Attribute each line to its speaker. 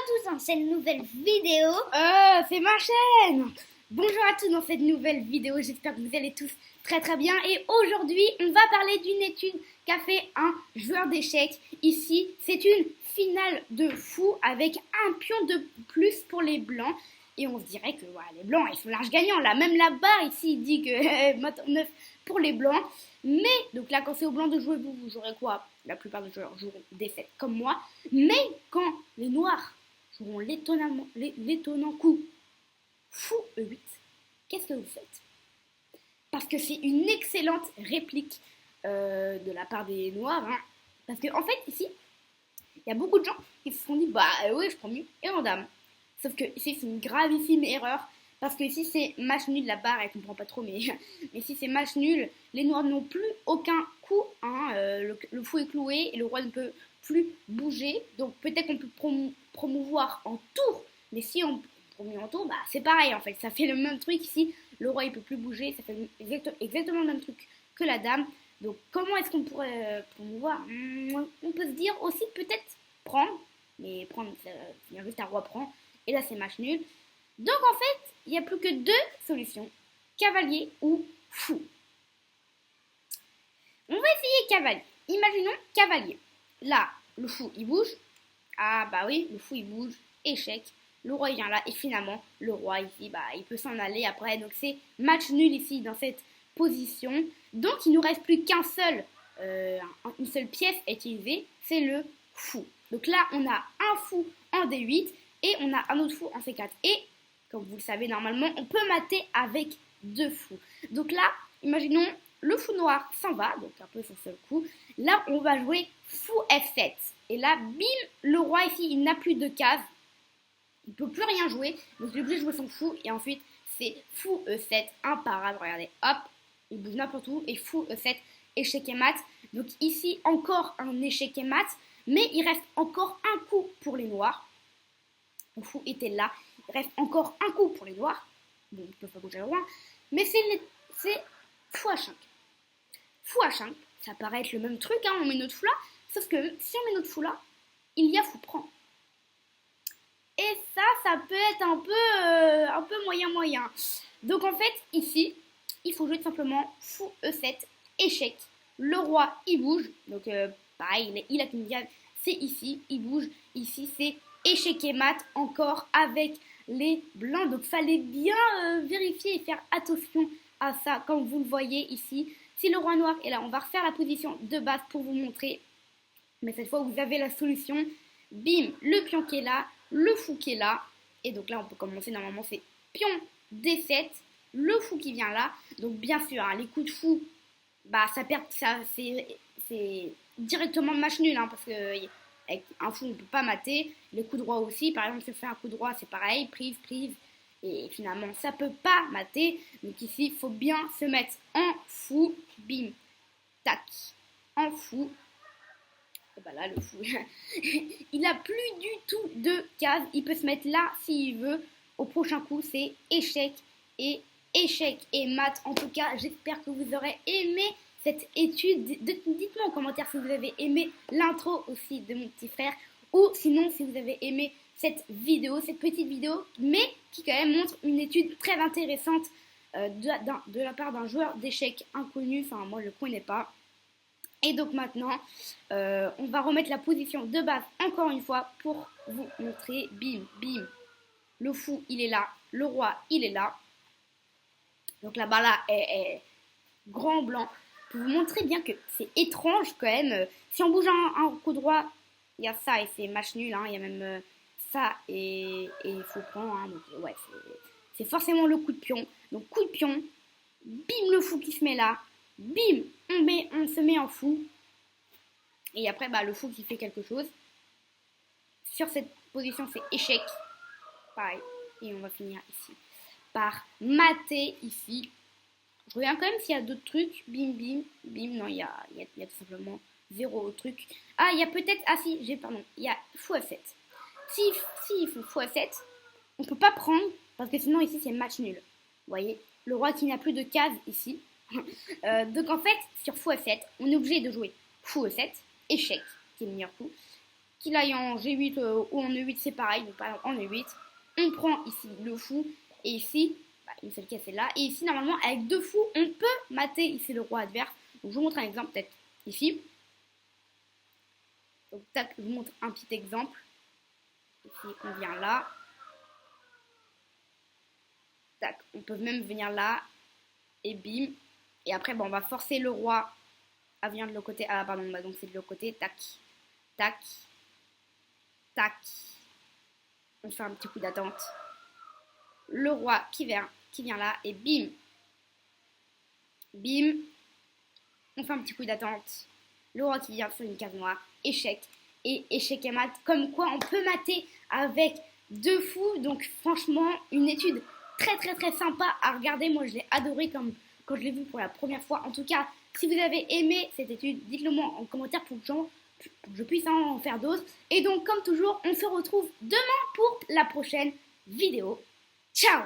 Speaker 1: tous dans cette nouvelle vidéo.
Speaker 2: C'est ma chaîne. Bonjour à tous dans cette nouvelle vidéo, j'espère que vous allez tous très bien. Et aujourd'hui, on va parler d'une étude qu'a fait un joueur d'échecs. Ici, c'est une finale de fou avec un pion de plus pour les blancs. Et on se dirait que voilà, les blancs, ils sont large gagnants. Là, même la barre ici, il dit que 9 pour les blancs. Mais, donc là, quand c'est aux blancs de jouer, vous jouerez quoi? La plupart des joueurs joueront des 7 comme moi. Mais quand les noirs joueront l'étonnant coup fou E8, qu'est-ce que vous faites? Parce que c'est une excellente réplique de la part des noirs. Hein. Parce qu'en fait, ici, il y a beaucoup de gens qui se sont dit, bah oui, je prends mieux et en dame. Sauf que ici, c'est une gravissime erreur. Parce que ici, c'est match nul, la barre, elle comprend pas trop, mais ici, c'est match nul. Les noirs n'ont plus aucun coup. Hein, le fou est cloué et le roi ne peut plus bouger. Donc, peut-être qu'on peut promouvoir en tour. Mais si on promeut en tour, bah, c'est pareil, en fait. Ça fait le même truc ici. Le roi, il peut plus bouger. Ça fait exactement le même truc que la dame. Donc, comment est-ce qu'on pourrait promouvoir? On peut se dire aussi, peut-être, prendre. Mais prendre, c'est juste un roi prend. Et là, c'est match nul. Donc en fait, il n'y a plus que deux solutions, cavalier ou fou. On va essayer cavalier. Imaginons cavalier. Là, le fou, il bouge. Ah bah oui, le fou, il bouge. Échec. Le roi, il vient là. Et finalement, le roi, ici, bah, il peut s'en aller après. Donc c'est match nul ici, dans cette position. Donc il ne nous reste plus une seule pièce à utiliser. C'est le fou. Donc là, on a un fou en D8 et on a un autre fou en C4. Et comme vous le savez, normalement, on peut mater avec deux fous. Donc là, imaginons, le fou noir s'en va, donc un peu son seul coup. Là, on va jouer fou F7. Et là, bim, le roi ici, il n'a plus de case. Il ne peut plus rien jouer. Donc il est obligé de jouer son fou. Et ensuite, c'est fou E7, imparable. Regardez, hop, il bouge n'importe où. Et fou E7, échec et mat. Donc ici, encore un échec et mat. Mais il reste encore un coup pour les noirs. Le fou était là. Il reste encore un coup pour les noirs. Bon, ils ne peuvent pas bouger loin. Mais c'est fou H5. Fou H5, ça paraît être le même truc. Hein, on met notre fou là. Sauf que si on met notre fou là, il y a fou prend. Et ça peut être un peu moyen. Donc en fait, ici, il faut jouer tout simplement fou E7, échec. Le roi, il bouge. Donc pareil, il a qu'une case. C'est ici, il bouge. Ici, c'est échec et mat encore avec les blancs. Donc fallait bien vérifier et faire attention à ça, comme vous le voyez ici. Si le roi noir est là, on va refaire la position de base pour vous montrer. Mais cette fois, vous avez la solution. Bim, le pion qui est là, le fou qui est là. Et donc là, on peut commencer, normalement, c'est pion D7, le fou qui vient là. Donc bien sûr, hein, les coups de fou, bah ça perd, ça c'est directement match nul, hein, parce que avec un fou, on ne peut pas mater. Les coups de roi aussi. Par exemple, si on fait un coup de roi, c'est pareil. Prise. Et finalement, ça ne peut pas mater. Donc ici, il faut bien se mettre en fou. Bim. Tac. En fou. Et bah là, le fou, il n'a plus du tout de case. Il peut se mettre là s'il veut. Au prochain coup, c'est échec et mat. En tout cas, j'espère que vous aurez aimé cette étude. Dites-moi en commentaire si vous avez aimé l'intro aussi de mon petit frère, ou sinon si vous avez aimé cette vidéo, cette petite vidéo, mais qui quand même montre une étude très intéressante de la part d'un joueur d'échecs inconnu. Enfin, moi je ne le connais pas. Et donc maintenant, on va remettre la position de base encore une fois pour vous montrer. Bim. Le fou, il est là. Le roi, il est là. Donc là-bas, là, est grand blanc. Pour vous montrer bien que c'est étrange quand même. Si on bouge un coup droit, il y a ça et c'est match nul. Hein. Il y a même ça et il faut prendre. Hein. Donc ouais, c'est forcément le coup de pion. Donc coup de pion, bim le fou qui se met là. Bim, on se met en fou. Et après, bah, le fou qui fait quelque chose. Sur cette position, c'est échec. Pareil. Et on va finir ici par mater ici. Je regarde quand même s'il y a d'autres trucs. Bim. Non, il y a tout simplement zéro truc. Ah, il y a peut-être... Ah si, il y a fou F7. Si il faut fou F7, on peut pas prendre, parce que sinon ici c'est match nul. Vous voyez, le roi qui n'a plus de case ici. Donc en fait, sur fou F7, on est obligé de jouer fou E7, échec, qui est le meilleur coup. qu'il aille en G8 ou en E8, c'est pareil. Donc par exemple en E8, on prend ici le fou et ici, une seule caisse est là. Et ici, normalement, avec deux fous, on peut mater ici le roi adverse. Donc je vous montre un exemple peut-être ici. Donc tac, je vous montre un petit exemple. Ici, on vient là. Tac, on peut même venir là. Et bim. Et après, on va forcer le roi à venir de l'autre côté. Ah, pardon, donc c'est de l'autre côté. Tac, tac, tac. On fait un petit coup d'attente. Le roi qui vient là. Et bim. Bim. On fait un petit coup d'attente. Le roi qui vient sur une case noire. Échec. Et échec et mat. Comme quoi, on peut mater avec deux fous. Donc, franchement, une étude très sympa à regarder. Moi, je l'ai adoré quand je l'ai vu pour la première fois. En tout cas, si vous avez aimé cette étude, dites-le moi en commentaire pour que je puisse en faire d'autres. Et donc, comme toujours, on se retrouve demain pour la prochaine vidéo. Ciao!